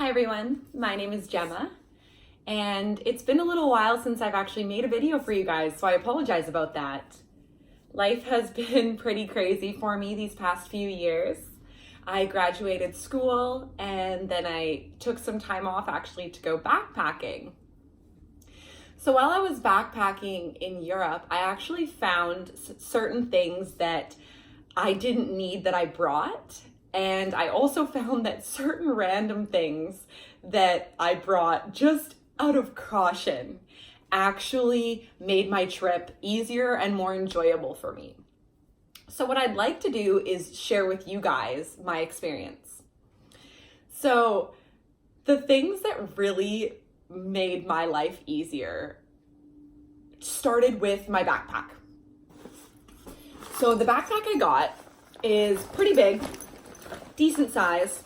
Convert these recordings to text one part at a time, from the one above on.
Hi everyone, my name is Gemma, and it's been a little while since I've actually made a video for you guys, so I apologize about that. Life has been pretty crazy for me these past few years. I graduated school and then I took some time off actually to go backpacking. So while I was backpacking in Europe, I actually found certain things that I didn't need that I brought. And I also found that certain random things that I brought just out of caution actually made my trip easier and more enjoyable for me. So what I'd like to do is share with you guys my experience. So the things that really made my life easier started with my backpack. So the backpack I got is pretty big, decent size.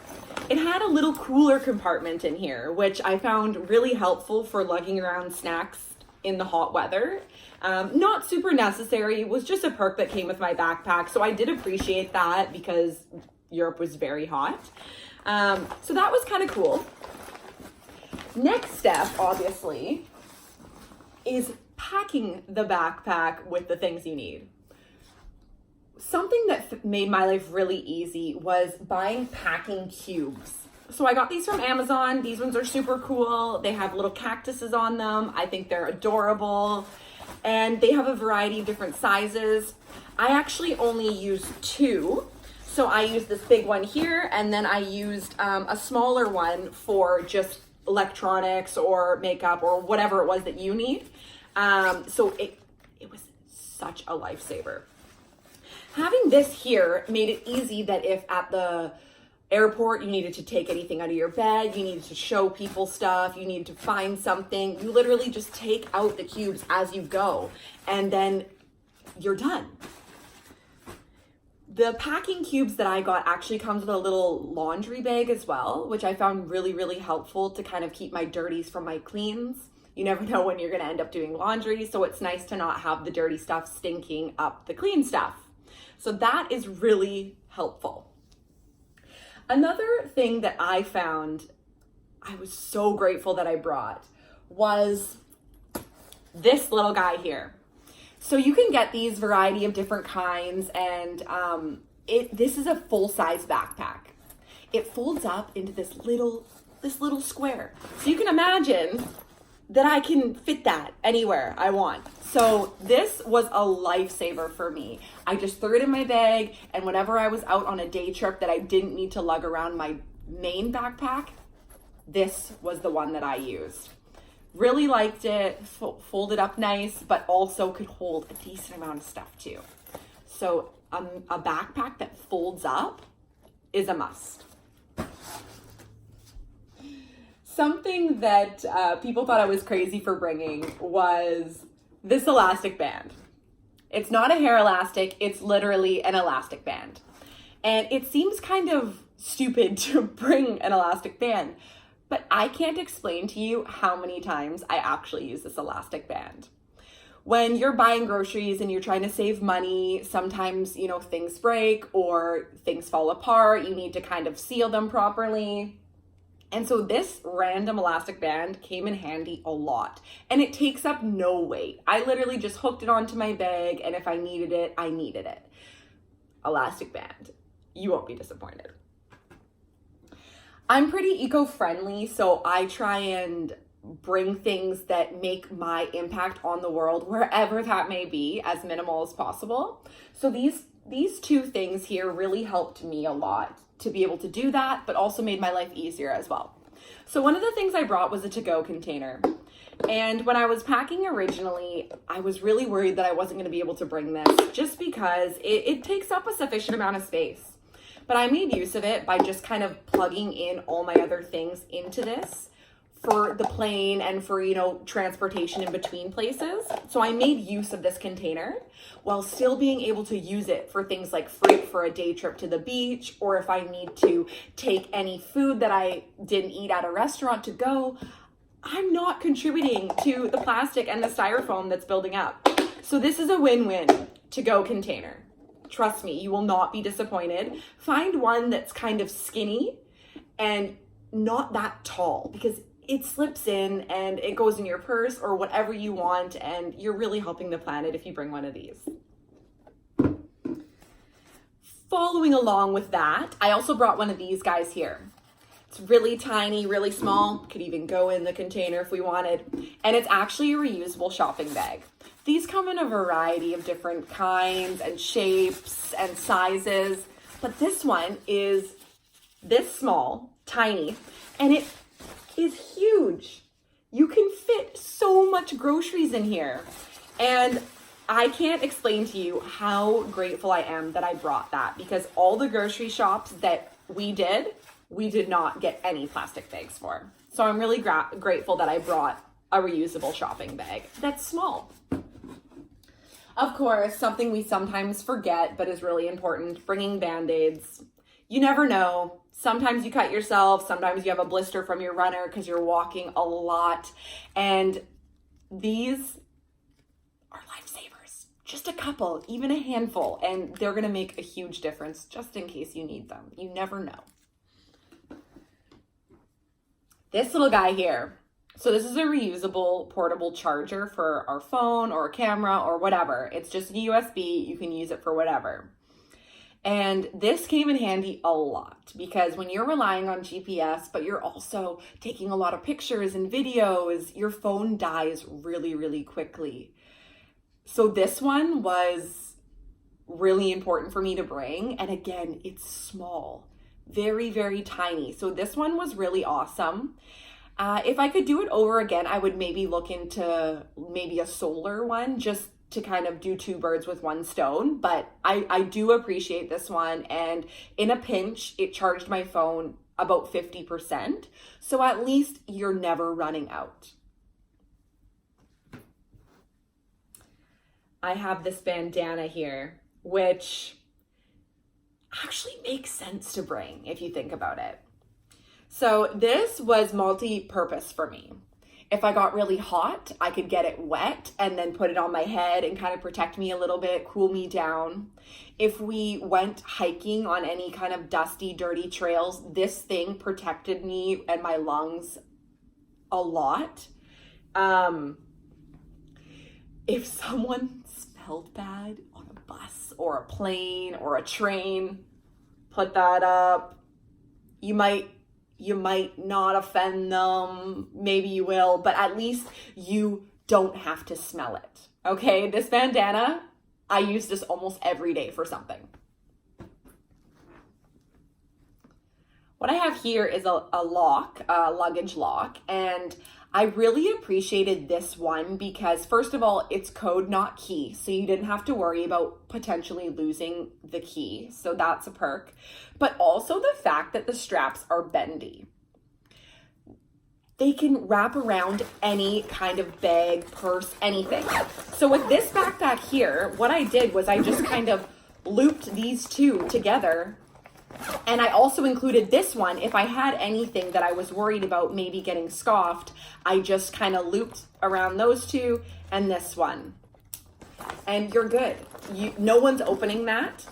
It had a little cooler compartment in here, which I found really helpful for lugging around snacks in the hot weather. Not super necessary, it was just a perk that came with my backpack, so I did appreciate that because Europe was very hot. So that was kind of cool. Next step, obviously, is packing the backpack with the things you need. Something that made my life really easy was buying packing cubes. So I got these from Amazon. These ones are super cool. They have little cactuses on them. I think they're adorable. And they have a variety of different sizes. I actually only used two. So I used this big one here, and then I used a smaller one for just electronics or makeup or whatever it was that you need. So it was such a lifesaver. Having this here made it easy that if at the airport you needed to take anything out of your bag, you needed to show people stuff, you needed to find something, you literally just take out the cubes as you go and then you're done. The packing cubes that I got actually comes with a little laundry bag as well, which I found really, really helpful to kind of keep my dirties from my cleans. You never know when you're gonna end up doing laundry, so it's nice to not have the dirty stuff stinking up the clean stuff. So that is really helpful. Another thing that I found I was so grateful that I brought was this little guy here. So you can get these variety of different kinds, and this is a full-size backpack. It folds up into this little square. So you can imagine that I can fit that anywhere I want. So this was a lifesaver for me. I just threw it in my bag, and whenever I was out on a day trip that I didn't need to lug around my main backpack, this was the one that I used. Really liked it, folded up nice, but also could hold a decent amount of stuff too. So a backpack that folds up is a must. Something that people thought I was crazy for bringing was this elastic band. It's not a hair elastic, it's literally an elastic band. And it seems kind of stupid to bring an elastic band, but I can't explain to you how many times I actually use this elastic band. When you're buying groceries and you're trying to save money, sometimes, things break or things fall apart, you need to kind of seal them properly. And so this random elastic band came in handy a lot, and it takes up no weight. I literally just hooked it onto my bag, and if I needed it, I needed it. Elastic band. You won't be disappointed. I'm pretty eco-friendly, so I try and bring things that make my impact on the world, wherever that may be, as minimal as possible. So these two things here really helped me a lot to be able to do that, but also made my life easier as well. So one of the things I brought was a to-go container. And when I was packing originally, I was really worried that I wasn't gonna be able to bring this just because it takes up a sufficient amount of space. But I made use of it by just kind of plugging in all my other things into this for the plane and for, transportation in between places. So I made use of this container while still being able to use it for things like fruit for a day trip to the beach, or if I need to take any food that I didn't eat at a restaurant to go. I'm not contributing to the plastic and the styrofoam that's building up. So this is a win-win to-go container. Trust me, you will not be disappointed. Find one that's kind of skinny and not that tall because it slips in and it goes in your purse or whatever you want, and you're really helping the planet if you bring one of these. Following along with that, I also brought one of these guys here. It's really tiny, really small, could even go in the container if we wanted, and it's actually a reusable shopping bag. These come in a variety of different kinds and shapes and sizes, but this one is this small, tiny, and it is huge. You can fit so much groceries in here. And I can't explain to you how grateful I am that I brought that, because all the grocery shops that we did not get any plastic bags for. So I'm really grateful that I brought a reusable shopping bag that's small. Of course, something we sometimes forget but is really important, bringing Band-Aids. You never know. Sometimes you cut yourself, sometimes you have a blister from your runner because you're walking a lot. And these are lifesavers. Just a couple, even a handful, and they're gonna make a huge difference just in case you need them. You never know. This little guy here. So this is a reusable portable charger for our phone or a camera or whatever. It's just a USB, you can use it for whatever. And this came in handy a lot because when you're relying on GPS, but you're also taking a lot of pictures and videos, your phone dies really, really quickly. So this one was really important for me to bring. And again, it's small, very, very tiny. So this one was really awesome. If I could do it over again, I would maybe look into maybe a solar one just to kind of do two birds with one stone. But I do appreciate this one. And in a pinch, it charged my phone about 50%. So at least you're never running out. I have this bandana here, which actually makes sense to bring if you think about it. So this was multi-purpose for me. If I got really hot, I could get it wet and then put it on my head and kind of protect me a little bit, cool me down. If we went hiking on any kind of dusty, dirty trails, this thing protected me and my lungs a lot. If someone smelled bad on a bus or a plane or a train, put that up. You might not offend them, maybe you will, but at least you don't have to smell it, okay? This bandana, I use this almost every day for something. What I have here is a luggage lock, and I really appreciated this one because, first of all, it's code, not key, so you didn't have to worry about potentially losing the key, so that's a perk. But also the fact that the straps are bendy. They can wrap around any kind of bag, purse, anything. So with this backpack here, what I did was I just kind of looped these two together. And I also included this one. If I had anything that I was worried about maybe getting scoffed, I just kind of looped around those two and this one. And you're good. No one's opening that.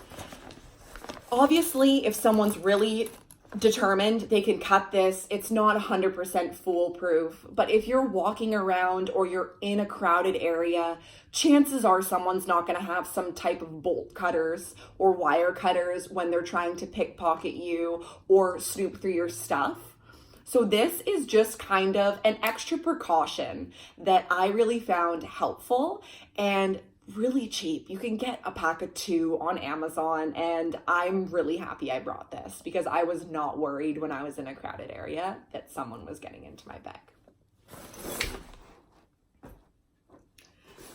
Obviously, if someone's really determined, they can cut this. It's not 100% foolproof, but if you're walking around or you're in a crowded area, chances are someone's not going to have some type of bolt cutters or wire cutters when they're trying to pickpocket you or snoop through your stuff. So this is just kind of an extra precaution that I really found helpful and really cheap. You can get a pack of 2 on Amazon, and I'm really happy I brought this because I was not worried when I was in a crowded area that someone was getting into my bag.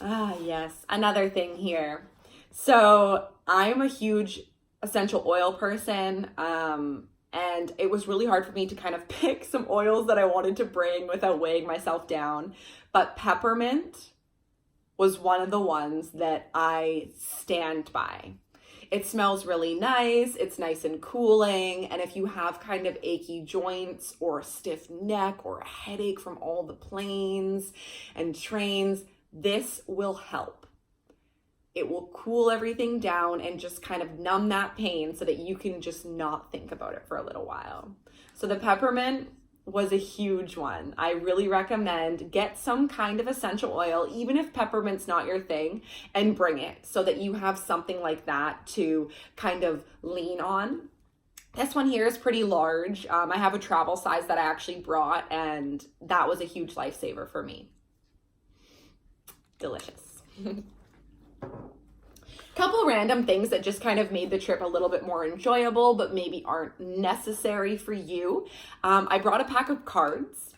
Ah, yes, another thing here. So I'm a huge essential oil person, and it was really hard for me to kind of pick some oils that I wanted to bring without weighing myself down, but peppermint was one of the ones that I stand by. It smells really nice, it's nice and cooling, and if you have kind of achy joints or a stiff neck or a headache from all the planes and trains, this will help. It will cool everything down and just kind of numb that pain so that you can just not think about it for a little while. So the peppermint was a huge one. I really recommend get some kind of essential oil, even if peppermint's not your thing, and bring it so that you have something like that to kind of lean on. This one here is pretty large. I have a travel size that I actually brought, and that was a huge lifesaver for me. Delicious. Couple random things that just kind of made the trip a little bit more enjoyable, but maybe aren't necessary for you. I brought a pack of cards.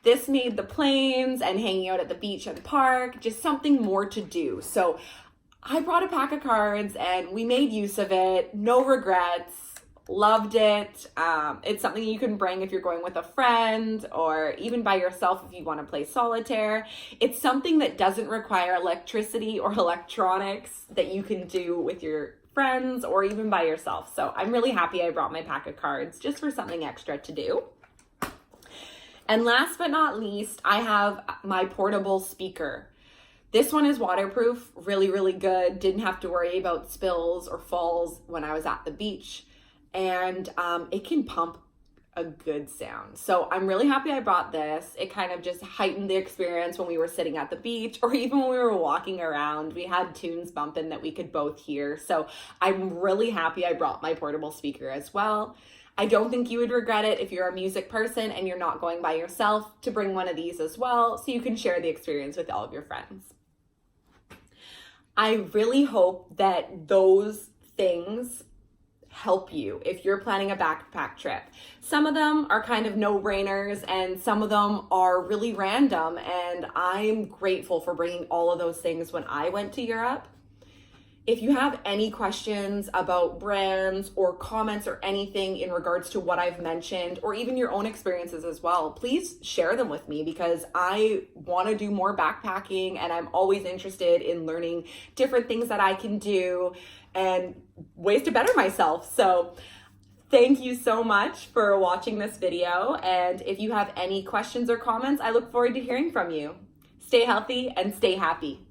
This made the planes and hanging out at the beach and park just something more to do. So I brought a pack of cards and we made use of it. No regrets. Loved it. It's something you can bring if you're going with a friend or even by yourself if you want to play solitaire. It's something that doesn't require electricity or electronics that you can do with your friends or even by yourself. So I'm really happy I brought my pack of cards just for something extra to do. And last but not least, I have my portable speaker. This one is waterproof, really, really good. Didn't have to worry about spills or falls when I was at the beach. And it can pump a good sound. So I'm really happy I brought this. It kind of just heightened the experience when we were sitting at the beach or even when we were walking around. We had tunes bumping that we could both hear. So I'm really happy I brought my portable speaker as well. I don't think you would regret it if you're a music person and you're not going by yourself to bring one of these as well so you can share the experience with all of your friends. I really hope that those things help you if you're planning a backpack trip. Some of them are kind of no-brainers and some of them are really random, and I'm grateful for bringing all of those things when I went to Europe. If you have any questions about brands or comments or anything in regards to what I've mentioned or even your own experiences as well, please share them with me because I want to do more backpacking and I'm always interested in learning different things that I can do and ways to better myself. So thank you so much for watching this video. And if you have any questions or comments, I look forward to hearing from you. Stay healthy and stay happy.